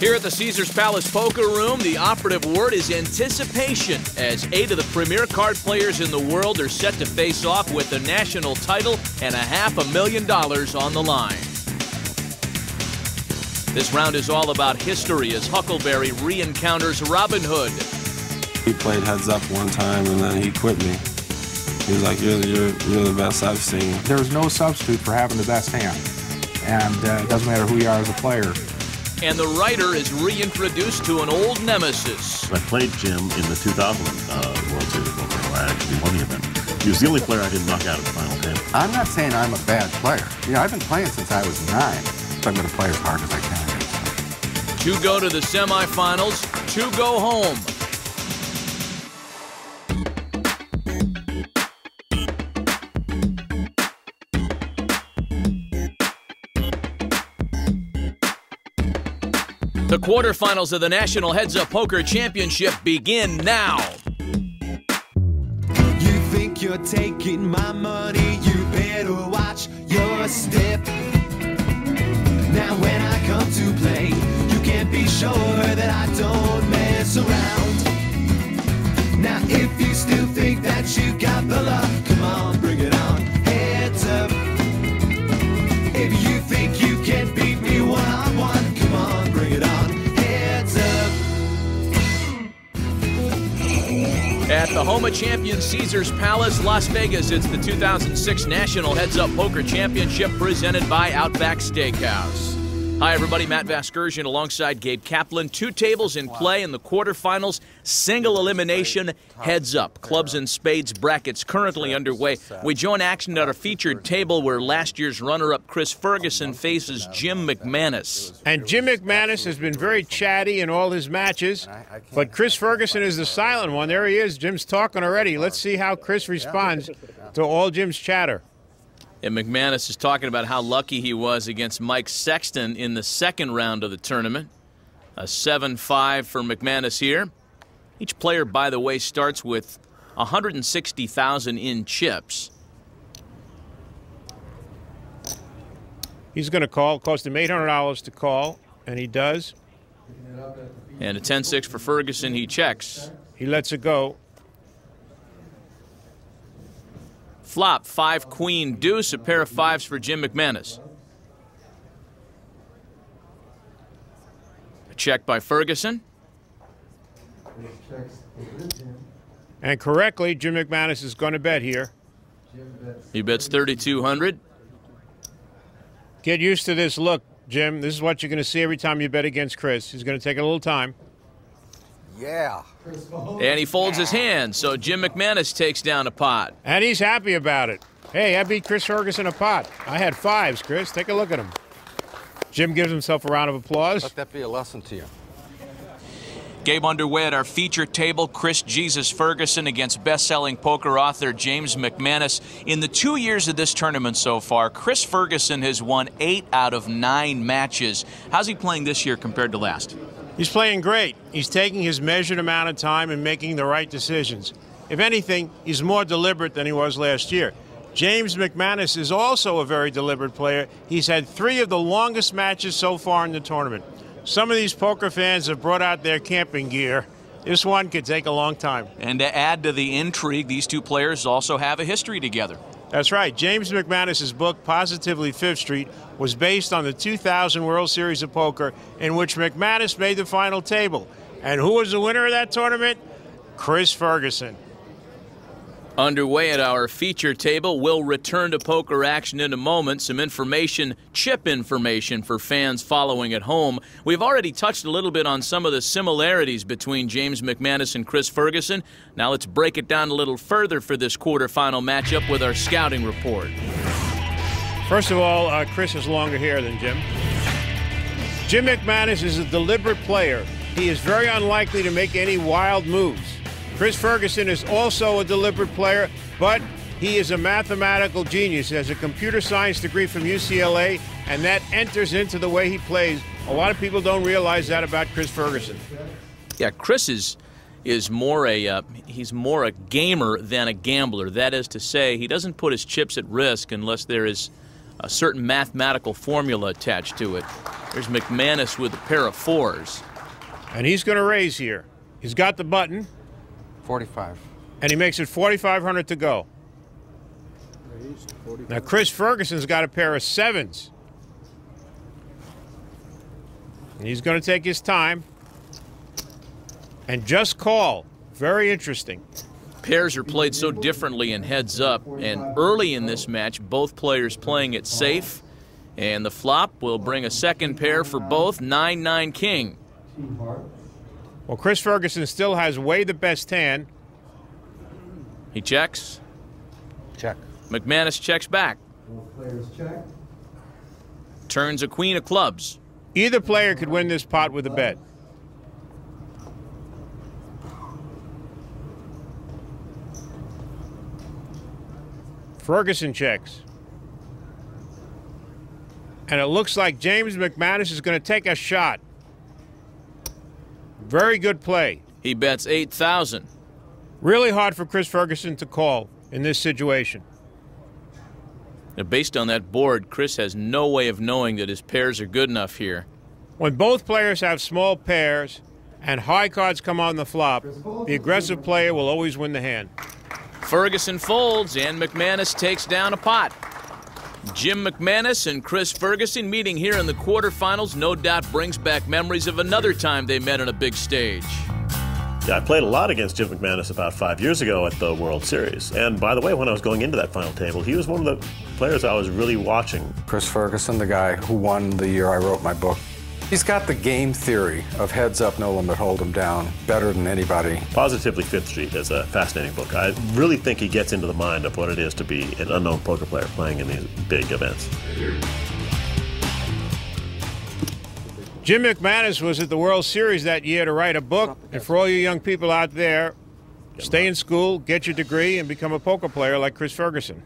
Here at the Caesars Palace Poker Room, the operative word is anticipation, as 8 of the premier card players in the world are set to face off with the national title and $500,000 on the line. This round is all about history as Huckleberry re-encounters Robin Hood. He played heads up one time and then he quit me. He was like, you're the best I've seen. There's no substitute for having the best hand, and it doesn't matter who you are as a player. And the writer is reintroduced to an old nemesis. I played Jim in the 2000 World Series of Poker, where I actually won the event. He was the only player I didn't knock out at the final table. I'm not saying I'm a bad player. You know, I've been playing since I was 9, so I'm going to play as hard as I can. 2 go to the semifinals, 2 go home. The quarterfinals of the National Heads Up Poker Championship begin now. You think you're taking my money, you better watch your step. Now when I come to play, you can't be sure that I don't mess around. Now if you still think that you got the luck, come on, bring it on, heads up. If you think you can beat me one-on-one, come on, bring it on, heads up. At the home of champions Caesars Palace, Las Vegas, it's the 2006 National Heads Up Poker Championship presented by Outback Steakhouse. Hi, everybody. Matt Vasgersian alongside Gabe Kaplan. 2 tables in play in the quarterfinals. Single elimination, heads up. Clubs and spades brackets currently underway. We join action at our featured table where last year's runner-up Chris Ferguson faces Jim McManus. And Jim McManus has been very chatty in all his matches, but Chris Ferguson is the silent one. There he is. Jim's talking already. Let's see how Chris responds to all Jim's chatter. And McManus is talking about how lucky he was against Mike Sexton in the second round of the tournament. A 7-5 for McManus here. Each player, by the way, starts with $160,000 in chips. He's going to call. It cost him $800 to call, and he does. And a 10-6 for Ferguson. He checks. He lets it go. Flop, 5 queen deuce, a pair of 5s for Jim McManus. A check by Ferguson. And correctly, Jim McManus is going to bet here. He bets 3,200. Get used to this look, Jim. This is what you're going to see every time you bet against Chris. He's going to take a little time. Yeah. And he folds his hand, so Jim McManus takes down a pot. And he's happy about it. Hey, I beat Chris Ferguson a pot. I had 5s, Chris. Take a look at him. Jim gives himself a round of applause. Let that be a lesson to you. Game underway at our feature table, Chris Jesus Ferguson against best-selling poker author James McManus. In the 2 years of this tournament so far, Chris Ferguson has won 8 out of 9 matches. How's he playing this year compared to last? He's playing great. He's taking his measured amount of time and making the right decisions. If anything, he's more deliberate than he was last year. James McManus is also a very deliberate player. He's had 3 of the longest matches so far in the tournament. Some of these poker fans have brought out their camping gear. This one could take a long time. And to add to the intrigue, these 2 players also have a history together. That's right. James McManus' book, Positively Fifth Street, was based on the 2000 World Series of Poker, in which McManus made the final table. And who was the winner of that tournament? Chris Ferguson. Underway at our feature table, we'll return to poker action in a moment. Some information, chip information for fans following at home. We've already touched a little bit on some of the similarities between James McManus and Chris Ferguson. Now let's break it down a little further for this quarterfinal matchup with our scouting report. First of all, Chris has longer hair than Jim. Jim McManus is a deliberate player. He is very unlikely to make any wild moves. Chris Ferguson is also a deliberate player, but he is a mathematical genius. He has a computer science degree from UCLA, and that enters into the way he plays. A lot of people don't realize that about Chris Ferguson. Yeah, Chris is more he's more a gamer than a gambler. That is to say, he doesn't put his chips at risk unless there is a certain mathematical formula attached to it. There's McManus with a pair of 4s. And he's going to raise here. He's got the button. 45. And he makes it 4,500 to go. Now, Chris Ferguson's got a pair of 7s. And he's going to take his time and just call. Very interesting. Pairs are played so differently in heads up, and early in this match, both players playing it safe, and the flop will bring a second pair for both, 9-9 king. Well, Chris Ferguson still has way the best hand. He checks. Check. McManus checks back. Both players check. Turns a queen of clubs. Either player could win this pot with a bet. Ferguson checks. And it looks like James McManus is going to take a shot. Very good play. He bets 8,000. Really hard for Chris Ferguson to call in this situation. Now, based on that board, Chris has no way of knowing that his pairs are good enough here. When both players have small pairs and high cards come on the flop, the aggressive player will always win the hand. Ferguson folds, and McManus takes down a pot. Jim McManus and Chris Ferguson meeting here in the quarterfinals no doubt brings back memories of another time they met on a big stage. Yeah, I played a lot against Jim McManus about 5 years ago at the World Series. And by the way, when I was going into that final table, he was one of the players I was really watching. Chris Ferguson, the guy who won the year I wrote my book. He's got the game theory of heads up, no limit, hold him down better than anybody. Positively Fifth Street is a fascinating book. I really think he gets into the mind of what it is to be an unknown poker player playing in these big events. Jim McManus was at the World Series that year to write a book. And for all you young people out there, stay in school, get your degree, and become a poker player like Chris Ferguson.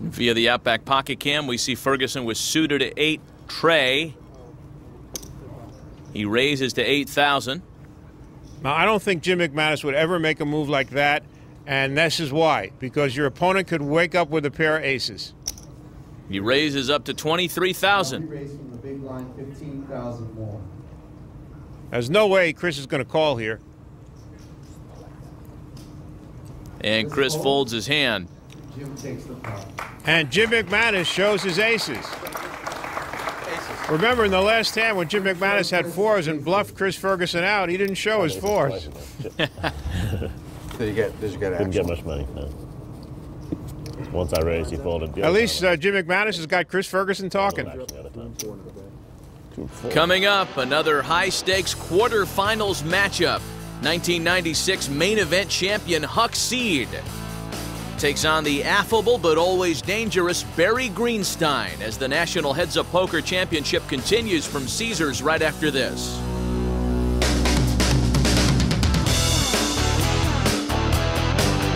Via the Outback Pocket Cam, we see Ferguson with suited at 8 tray. He raises to 8,000. Now, I don't think Jim McManus would ever make a move like that, and this is why. Because your opponent could wake up with a pair of aces. He raises up to He 23,000. raised from the big line 15,000 more. There's no way Chris is going to call here. And Chris folds his hand. Jim takes the pot. And Jim McManus shows his aces. Remember, in the last hand when Jim McManus had 4s and bluffed Chris Ferguson out, he didn't show his 4s. Did you get Didn't action? get much money, no. Once I raised, he folded. At least Jim McManus has got Chris Ferguson talking. Coming up, another high-stakes quarterfinals matchup. 1996 main event champion Huck Seed takes on the affable but always dangerous Barry Greenstein as the National Heads Up Poker Championship continues from Caesars right after this.